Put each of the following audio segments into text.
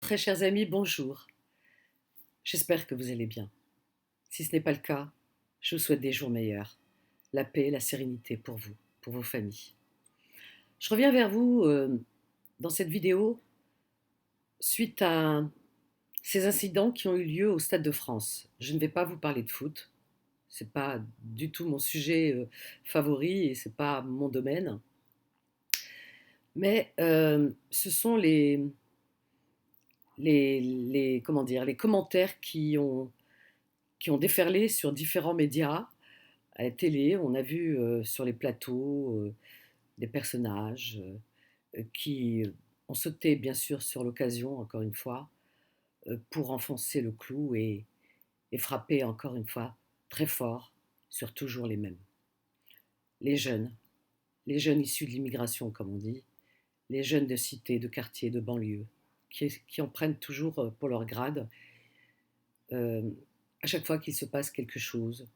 Très chers amis, bonjour. J'espère que vous allez bien. Si ce n'est pas le cas, je vous souhaite des jours meilleurs, la paix, la sérénité pour vous, pour vos familles. Je reviens vers vous dans cette vidéo suite à ces incidents qui ont eu lieu au Stade de France. Je ne vais pas vous parler de foot, c'est pas du tout mon sujet favori et c'est pas mon domaine, mais ce sont comment dire, les commentaires qui ont déferlé sur différents médias. À la télé, on a vu sur les plateaux des personnages qui ont sauté bien sûr sur l'occasion, encore une fois, pour enfoncer le clou et frapper encore une fois très fort sur toujours les mêmes. Les jeunes, les jeunes issus de l'immigration comme on dit, les jeunes de cité, de quartier, de banlieue, qui en prennent toujours pour leur grade euh, à chaque fois qu'il se passe quelque chose,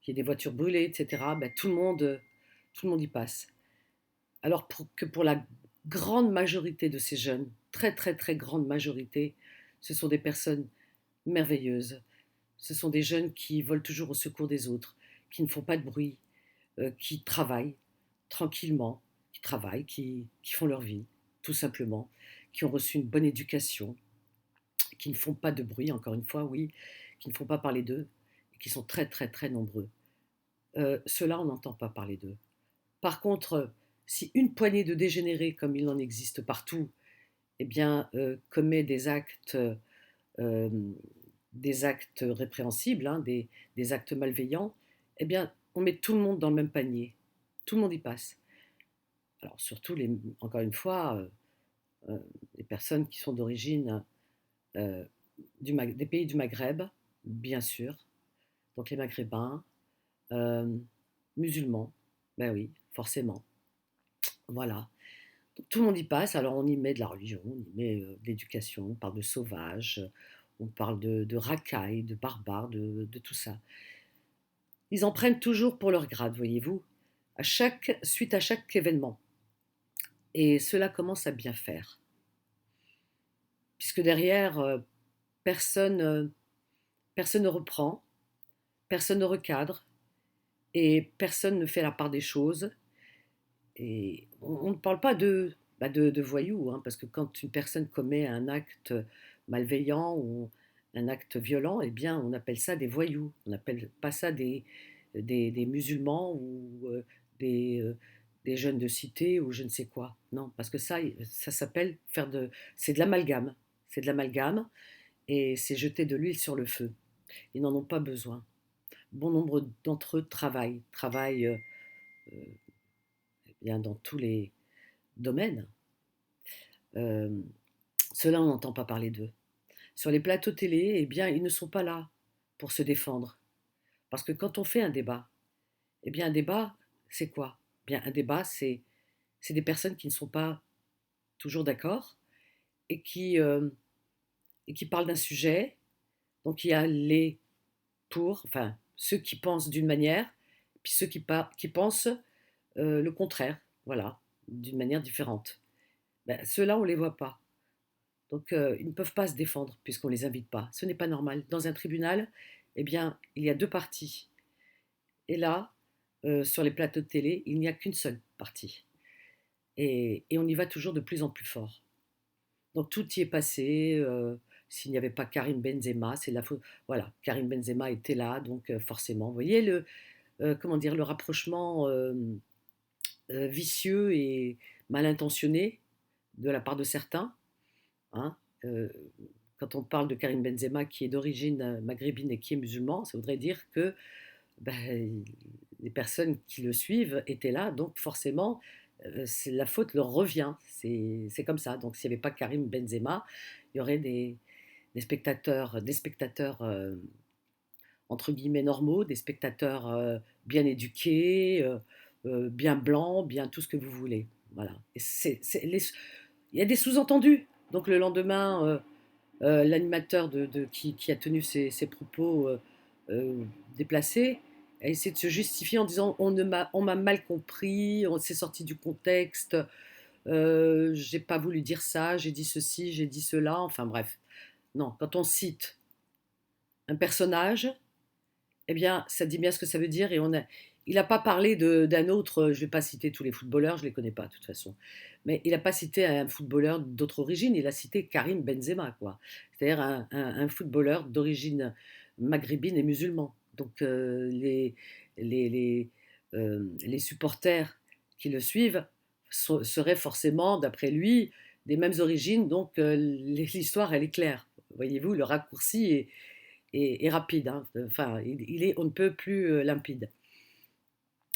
qu'il y ait des voitures brûlées, etc. Ben, tout le monde y passe. Alors que pour la grande majorité de ces jeunes, très très très grande majorité, ce sont des personnes merveilleuses. Ce sont des jeunes qui volent toujours au secours des autres, qui ne font pas de bruit, qui travaillent tranquillement, qui font leur vie, tout simplement, qui ont reçu une bonne éducation, qui ne font pas de bruit, encore une fois, oui, qui ne font pas parler d'eux, et qui sont très très très nombreux. Ceux-là, on n'entend pas parler d'eux. Par contre, si une poignée de dégénérés, comme il en existe partout, eh bien, commet euh, des actes répréhensibles, hein, des actes malveillants, eh bien, on met tout le monde dans le même panier. Tout le monde y passe. Alors, surtout, encore une fois, euh, les personnes qui sont d'origine euh, des pays du Maghreb, bien sûr, donc les Maghrébins, euh, musulmans, ben oui, forcément. Voilà. Tout le monde y passe, alors on y met de la religion, on y met de l'éducation, on parle de sauvage, on parle de racailles, de barbares, de tout ça. Ils en prennent toujours pour leur grade, voyez-vous, suite à chaque événement. Et cela commence à bien faire. Puisque derrière, personne, personne ne reprend, personne ne recadre, et personne ne fait la part des choses. Et on ne parle pas de voyous, hein, parce que quand une personne commet un acte malveillant ou un acte violent, eh bien, on appelle ça des voyous. On n'appelle pas ça des musulmans ou des, euh, des jeunes de cité ou je ne sais quoi. Non, parce que ça s'appelle c'est de l'amalgame. C'est de l'amalgame et c'est jeter de l'huile sur le feu. Ils n'en ont pas besoin. Bon nombre d'entre eux travaillent euh, eh bien, dans tous les domaines. Euh, Ceux-là, on n'entend pas parler d'eux. Sur les plateaux télé, eh bien, ils ne sont pas là pour se défendre. Parce que quand on fait un débat, eh bien, un débat, c'est quoi? Eh bien, un débat, c'est des personnes qui ne sont pas toujours d'accord et et qui parlent d'un sujet. Donc, il y a les pour, enfin, ceux qui pensent d'une manière, puis ceux qui pensent le contraire, voilà, d'une manière différente. Ben, ceux-là, on ne les voit pas. Donc, ils ne peuvent pas se défendre puisqu'on ne les invite pas. Ce n'est pas normal. Dans un tribunal, eh bien, il y a deux parties. Et là, sur les plateaux de télé, il n'y a qu'une seule partie. Et on y va toujours de plus en plus fort. Donc, tout y est passé. S'il n'y avait pas Karim Benzema, c'est la faute. Voilà, Karim Benzema était là, donc forcément. Vous voyez comment dire, le rapprochement vicieux et mal intentionné de la part de certains, hein. Euh, Quand on parle de Karim Benzema qui est d'origine maghrébine et qui est musulman, ça voudrait dire que ben, les personnes qui le suivent étaient là, donc forcément la faute leur revient. C'est comme ça. Donc s'il n'y avait pas Karim Benzema, il y aurait des spectateurs entre guillemets normaux, des spectateurs bien éduqués, bien blancs, bien tout ce que vous voulez. Voilà. Il y a des sous-entendus. Donc le lendemain, l'animateur qui a tenu ses propos euh, déplacés a essayé de se justifier en disant on m'a mal compris, on s'est sorti du contexte, j'ai pas voulu dire ça, j'ai dit ceci, j'ai dit cela, enfin bref. Non, quand on cite un personnage, eh bien, ça dit bien ce que ça veut dire et il n'a pas parlé d'un autre, je ne vais pas citer tous les footballeurs, je ne les connais pas de toute façon, mais il n'a pas cité un footballeur d'autre origine, il a cité Karim Benzema, quoi. C'est-à-dire un footballeur d'origine maghrébine et musulman. Donc les, les supporters qui le suivent seraient forcément, d'après lui, des mêmes origines, donc l'histoire, elle est claire. Voyez-vous, le raccourci est rapide, hein. Enfin, il est on ne peut plus limpide.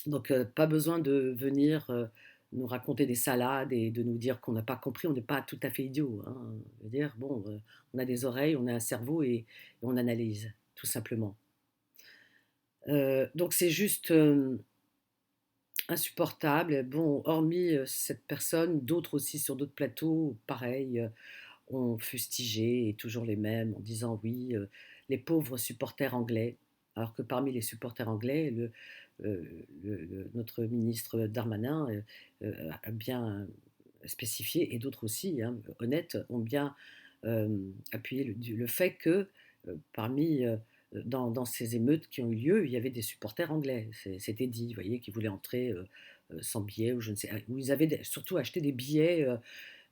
Donc, pas besoin de venir nous raconter des salades et de nous dire qu'on n'a pas compris, on n'est pas tout à fait idiot, hein. Je veux dire, bon, on a des oreilles, on a un cerveau et on analyse, tout simplement. Donc, c'est juste insupportable. Bon, hormis cette personne, d'autres aussi sur d'autres plateaux, pareil, ont fustigé, et toujours les mêmes, en disant oui, les pauvres supporters anglais, alors que parmi les supporters anglais, euh, notre ministre Darmanin a bien spécifié, et d'autres aussi, hein, honnêtes, ont bien appuyé le fait que parmi dans ces émeutes qui ont eu lieu, il y avait des supporters anglais. C'était dit, vous voyez, qui voulaient entrer sans billet, ou je ne sais, où ils avaient surtout acheté des billets,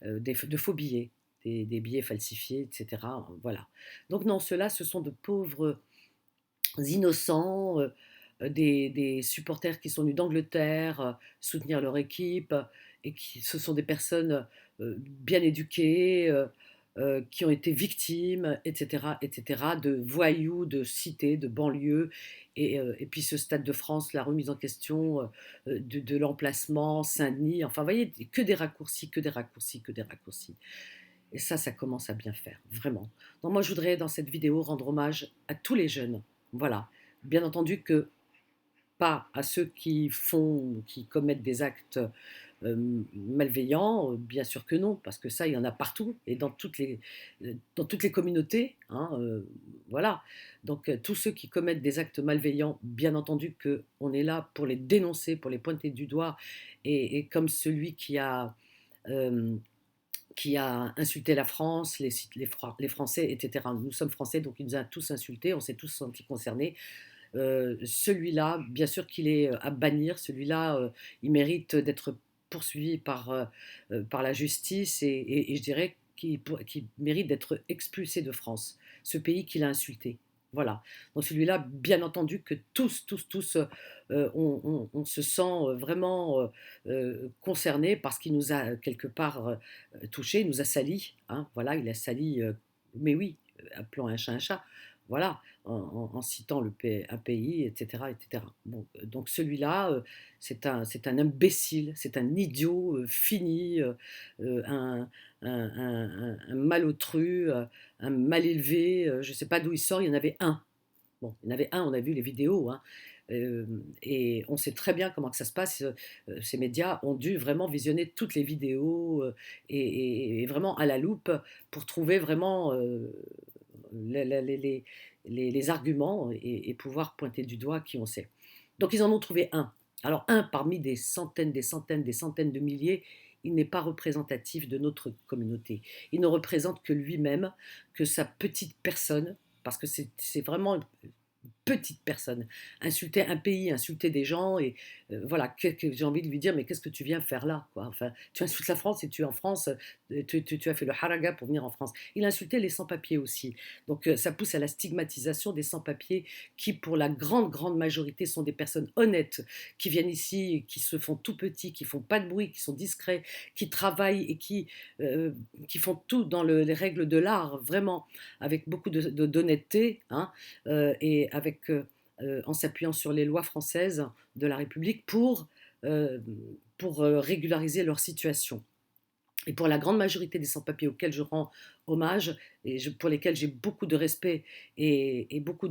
de faux billets, des billets falsifiés, etc. Voilà. Donc non, ceux-là, ce sont de pauvres innocents, des supporters qui sont venus d'Angleterre soutenir leur équipe, et ce sont des personnes bien éduquées, qui ont été victimes, etc., etc., de voyous, de cités, de banlieues, et puis ce Stade de France, la remise en question de l'emplacement, Saint-Denis, enfin, vous voyez, que des raccourcis, que des raccourcis, que des raccourcis. Et ça commence à bien faire, vraiment. Donc moi, je voudrais, dans cette vidéo, rendre hommage à tous les jeunes. Voilà. Bien entendu que pas à ceux qui commettent des actes malveillants, bien sûr que non, parce que ça, il y en a partout et dans toutes les communautés, hein, voilà. Donc tous ceux qui commettent des actes malveillants, bien entendu qu'on est là pour les dénoncer, pour les pointer du doigt, et comme celui euh, qui a insulté la France, les Français, etc. Nous sommes Français, donc il nous a tous insultés, on s'est tous sentis concernés. Celui-là, bien sûr qu'il est à bannir, celui-là, il mérite d'être poursuivi par la justice, et je dirais qu'il mérite d'être expulsé de France, ce pays qu'il a insulté. Voilà. Donc celui-là, bien entendu que tous, on se sent vraiment concernés parce qu'il nous a quelque part touchés, il nous a salis, hein, voilà, il a sali, mais oui, appelons un chat, voilà, en citant un pays, etc., etc. Bon, donc celui-là, c'est un imbécile, c'est un idiot fini, un, un malotru, un mal élevé, je ne sais pas d'où il sort, il y en avait un. Bon, il y en avait un, on a vu les vidéos, hein, et on sait très bien comment que ça se passe. Ces médias ont dû vraiment visionner toutes les vidéos et vraiment à la loupe pour trouver vraiment les, les- les arguments, et pouvoir pointer du doigt qui on sait. Donc ils en ont trouvé un. Alors un parmi des centaines, des centaines de milliers, il n'est pas représentatif de notre communauté. Il ne représente que lui-même, que sa petite personne, parce que c'est vraiment petite personne, insulter un pays, insulter des gens, et voilà, j'ai envie de lui dire, mais qu'est-ce que tu viens faire là, quoi? Enfin, tu insultes la France et tu es en France, tu as fait le haraga pour venir en France. Il insultait les sans-papiers aussi. Donc ça pousse à la stigmatisation des sans-papiers qui, pour la grande majorité, sont des personnes honnêtes, qui viennent ici, qui se font tout petits, qui font pas de bruit, qui sont discrets, qui travaillent et qui font tout dans les règles de l'art, vraiment, avec beaucoup d'honnêteté, hein, et en s'appuyant sur les lois françaises de la République euh, pour régulariser leur situation. Et pour la grande majorité des sans-papiers auxquels je rends hommage, et pour lesquels j'ai beaucoup de respect et beaucoup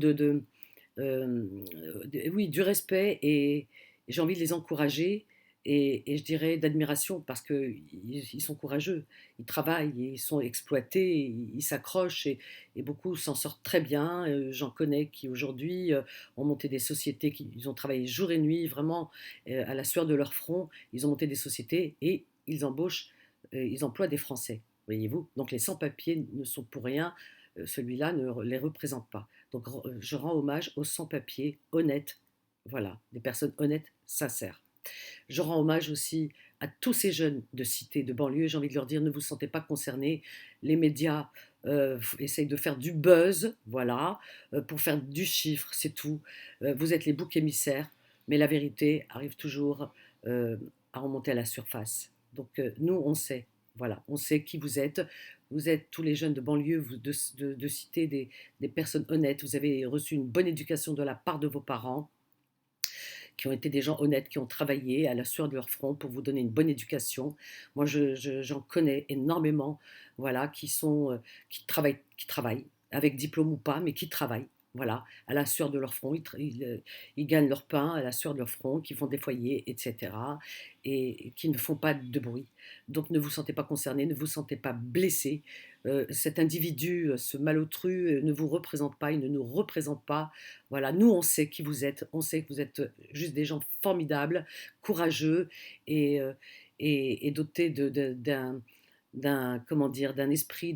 oui, du respect, et j'ai envie de les encourager, et je dirais d'admiration, parce qu'ils sont courageux, ils travaillent, ils sont exploités, ils s'accrochent, et beaucoup s'en sortent très bien. J'en connais qui aujourd'hui ont monté des sociétés, ils ont travaillé jour et nuit, vraiment à la sueur de leur front, ils ont monté des sociétés et ils emploient des Français, voyez-vous. Donc les sans-papiers ne sont pour rien, celui-là ne les représente pas. Donc je rends hommage aux sans-papiers honnêtes, voilà, des personnes honnêtes, sincères. Je rends hommage aussi à tous ces jeunes de cité, de banlieue. J'ai envie de leur dire, ne vous sentez pas concernés. Les médias essayent de faire du buzz, voilà, pour faire du chiffre, c'est tout. Vous êtes les boucs émissaires, mais la vérité arrive toujours euh, à remonter à la surface. Donc nous, on sait, voilà, on sait qui vous êtes. Vous êtes tous les jeunes de banlieue, de cité, des personnes honnêtes. Vous avez reçu une bonne éducation de la part de vos parents qui ont été des gens honnêtes, qui ont travaillé à la sueur de leur front pour vous donner une bonne éducation. Moi, j'en connais énormément, voilà, qui travaillent, avec diplôme ou pas, mais qui travaillent. Voilà, à la sueur de leur front, ils gagnent leur pain à la sueur de leur front, qui font des foyers, etc. Et qui ne font pas de bruit. Donc ne vous sentez pas concerné, ne vous sentez pas blessé. Cet individu, ce malotru, ne vous représente pas, il ne nous représente pas. Voilà, nous, on sait qui vous êtes, on sait que vous êtes juste des gens formidables, courageux et, et dotés comment dire, d'un esprit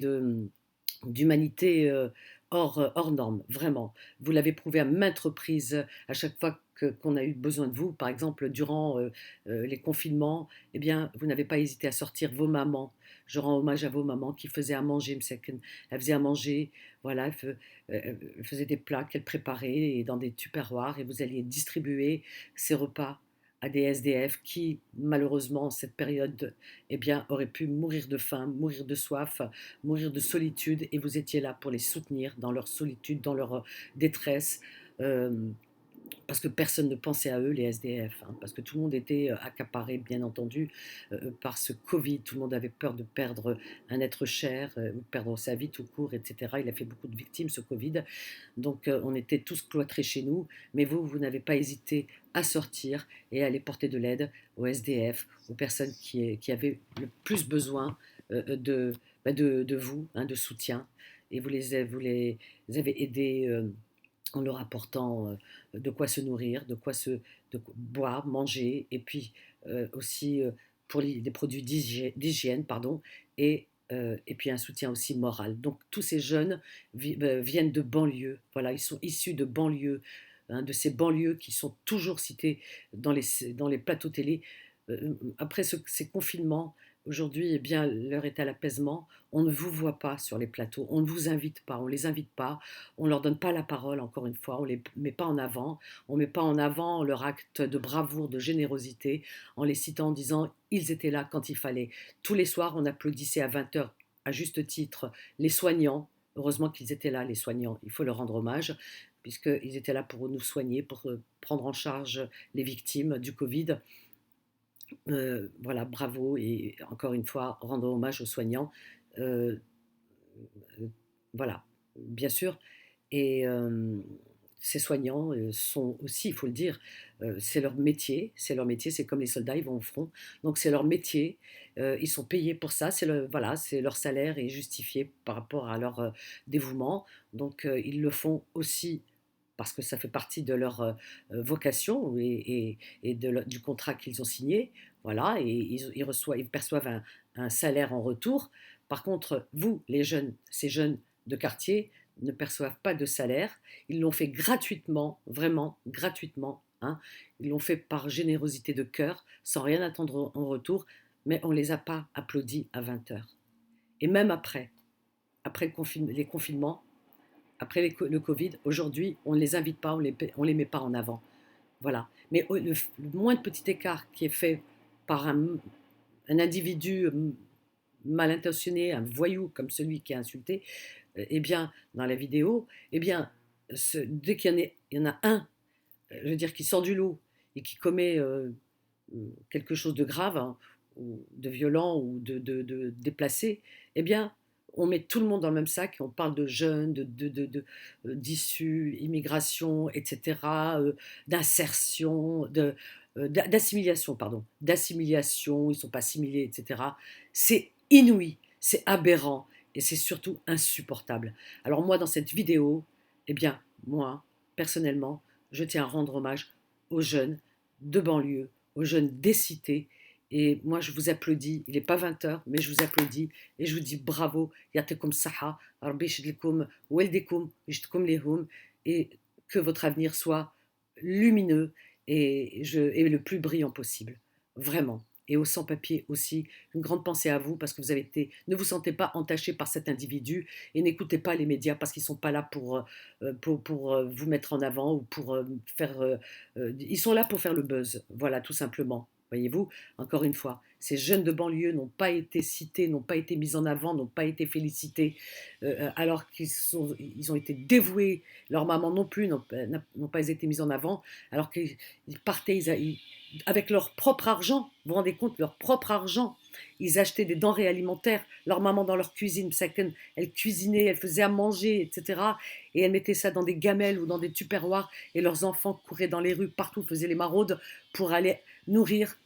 d'humanité hors norme, vraiment. Vous l'avez prouvé à maintes reprises, à chaque fois qu'on a eu besoin de vous. Par exemple, durant les confinements, eh bien, vous n'avez pas hésité à sortir vos mamans. Je rends hommage à vos mamans qui faisaient à manger, elles faisaient à manger, voilà, elles faisaient des plats qu'elles préparaient et dans des tupperwares et vous alliez distribuer ces repas à des SDF qui, malheureusement, en cette période, eh bien, auraient pu mourir de faim, mourir de soif, mourir de solitude, et vous étiez là pour les soutenir dans leur solitude, dans leur détresse. Euh, parce que personne ne pensait à eux, les SDF, hein, parce que tout le monde était accaparé, bien entendu, par ce Covid. Tout le monde avait peur de perdre un être cher, ou de perdre sa vie tout court, etc. Il a fait beaucoup de victimes, ce Covid. Donc, on était tous cloîtrés chez nous. Mais vous, vous n'avez pas hésité à sortir et à aller porter de l'aide aux SDF, aux personnes qui avaient le plus besoin de vous, hein, de soutien. Et vous les avez aidés en leur apportant de quoi se nourrir, boire, manger, et puis aussi pour des produits d'hygiène, pardon, et puis un soutien aussi moral. Donc tous ces jeunes viennent de banlieues, voilà, ils sont issus de banlieues, hein, de ces banlieues qui sont toujours citées dans les plateaux télé. Après ces confinements, aujourd'hui, eh bien, l'heure est à l'apaisement. On ne vous voit pas sur les plateaux, on ne vous invite pas, on ne les invite pas, on ne leur donne pas la parole, encore une fois, on ne les met pas en avant, on ne met pas en avant leur acte de bravoure, de générosité, en les citant en disant ils étaient là quand il fallait. Tous les soirs, on applaudissait à 20 heures, à juste titre, les soignants. Heureusement qu'ils étaient là, les soignants, il faut leur rendre hommage, puisqu'ils étaient là pour nous soigner, pour prendre en charge les victimes du Covid. Voilà, bravo, et encore une fois, rendre hommage aux soignants. Euh, voilà, bien sûr. Et ces soignants sont aussi, il faut le dire, c'est leur métier, c'est comme les soldats, ils vont au front, donc c'est leur métier, ils sont payés pour ça, voilà, c'est leur salaire est justifié par rapport à leur dévouement, donc ils le font aussi parce que ça fait partie de leur vocation et du contrat qu'ils ont signé, voilà, et ils perçoivent un salaire en retour. Par contre, vous, les jeunes, ces jeunes de quartier, ne perçoivent pas de salaire. Ils l'ont fait gratuitement, vraiment gratuitement, hein. Ils l'ont fait par générosité de cœur, sans rien attendre en retour, mais on ne les a pas applaudis à 20 heures. Et même après les confinements, après le Covid, aujourd'hui, on ne les invite pas, on les met pas en avant. Voilà. Mais le moins de petit écart qui est fait par un individu mal intentionné, un voyou comme celui qui a insulté, eh bien, dans la vidéo, eh bien, dès il y en a un, je veux dire, qui sort du lot et qui commet quelque chose de grave, hein, ou de violent ou de déplacé, eh bien, on met tout le monde dans le même sac et on parle de jeunes, d'issus, immigration, etc., d'insertion, d'assimilation, pardon, d'assimilation, ils ne sont pas assimilés, etc. C'est inouï, c'est aberrant et c'est surtout insupportable. Alors moi, dans cette vidéo, eh bien, moi, personnellement, je tiens à rendre hommage aux jeunes de banlieue, aux jeunes des cités Et moi, je vous applaudis. Il n'est pas 20 heures, mais je vous applaudis et je vous dis bravo. Yatikum saha, rabbi yishdikum, weldekum, yishdikum lehum, et que votre avenir soit lumineux et le plus brillant possible. Vraiment. Et aux sans-papiers aussi, une grande pensée à vous parce que vous avez été. Ne vous sentez pas entaché par cet individu et n'écoutez pas les médias parce qu'ils ne sont pas là pour vous mettre en avant ou pour faire. Ils sont là pour faire le buzz. Voilà, tout simplement. Voyez-vous, encore une fois, ces jeunes de banlieue n'ont pas été cités, n'ont pas été mis en avant, n'ont pas été félicités, alors ils ont été dévoués. Leurs mamans non plus n'ont pas été mises en avant, alors qu'ils partaient avec leur propre argent. Vous vous rendez compte, leur propre argent. Ils achetaient des denrées alimentaires. Leur maman dans leur cuisine, elle cuisinait, elle faisait à manger, etc. Et elle mettait ça dans des gamelles ou dans des tupperwares. Et leurs enfants couraient dans les rues, partout, faisaient les maraudes pour aller nourrir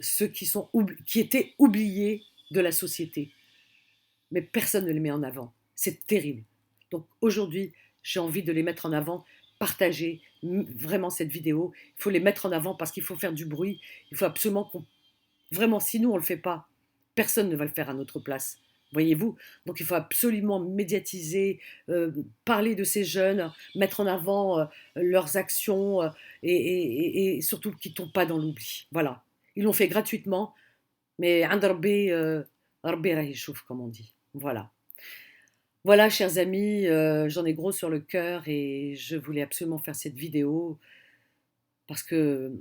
ceux qui étaient oubliés de la société. Mais personne ne les met en avant. C'est terrible. Donc aujourd'hui, j'ai envie de les mettre en avant, partager vraiment cette vidéo. Il faut les mettre en avant parce qu'il faut faire du bruit. Il faut absolument qu'on... Vraiment, si nous, on ne le fait pas, personne ne va le faire à notre place. Voyez-vous? Donc il faut absolument médiatiser, parler de ces jeunes, mettre en avant leurs actions et surtout qu'ils ne tombent pas dans l'oubli. Voilà. Ils l'ont fait gratuitement, mais عند ربي ربي راه يشوف, comme on dit. Voilà. Voilà, chers amis, j'en ai gros sur le cœur et je voulais absolument faire cette vidéo parce que,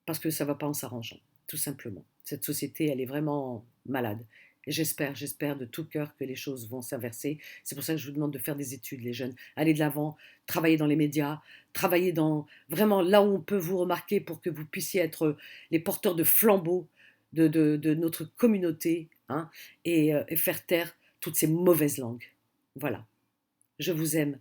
parce que ça ne va pas en s'arrangeant, tout simplement. Cette société, elle est vraiment malade. Et j'espère de tout cœur que les choses vont s'inverser. C'est pour ça que je vous demande de faire des études, les jeunes. Allez de l'avant, travaillez dans les médias, travaillez dans vraiment là où on peut vous remarquer pour que vous puissiez être les porteurs de flambeaux de notre communauté, hein, et faire taire toutes ces mauvaises langues. Voilà. Je vous aime.